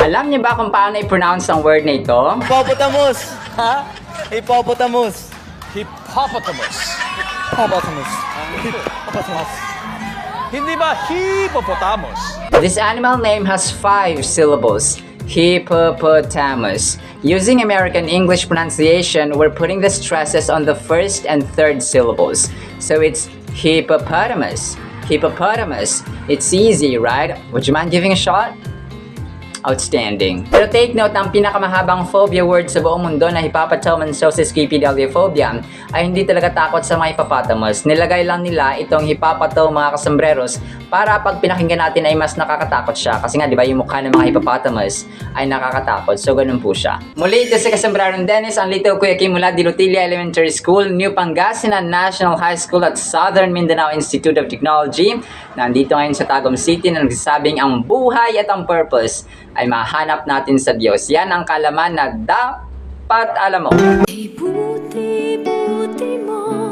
Alam niyo ba kung paano i-pronounce ang word na ito? Hippopotamus. Ha? Hippopotamus. Hippopotamus. Hippopotamus. Hippopotamus. Hindi ba hippopotamus? This animal name has 5 syllables. Hippopotamus. Using American English pronunciation, we're putting the stresses on the first and third syllables. So it's hippopotamus. Hippopotamus. It's easy, right? Would you mind giving a shot? Outstanding. Pero take note, ang pinakamahabang phobia word sa buong mundo na hippopotamonsosis phobia ay hindi talaga takot sa mga hippopotamus. Nilagay lang nila itong hippopoto mga kasambreros para pag pinakinggan natin ay mas nakakatakot siya. Kasi nga, di ba, yung mukha ng mga hippopotamus ay nakakatakot. So, ganun po siya. Muli, ito si Kasambrerong Dennis, ang Little Kuya Kim mula Dilotilia Elementary School, New Pangasinan National High School at Southern Mindanao Institute of Technology. Nandito ngayon sa Tagum City na nagsasabing ang buhay at ang purpose ay mahanap natin sa Diyos. Yan ang kalaman na dapat alam mo. Ibuti-buti mo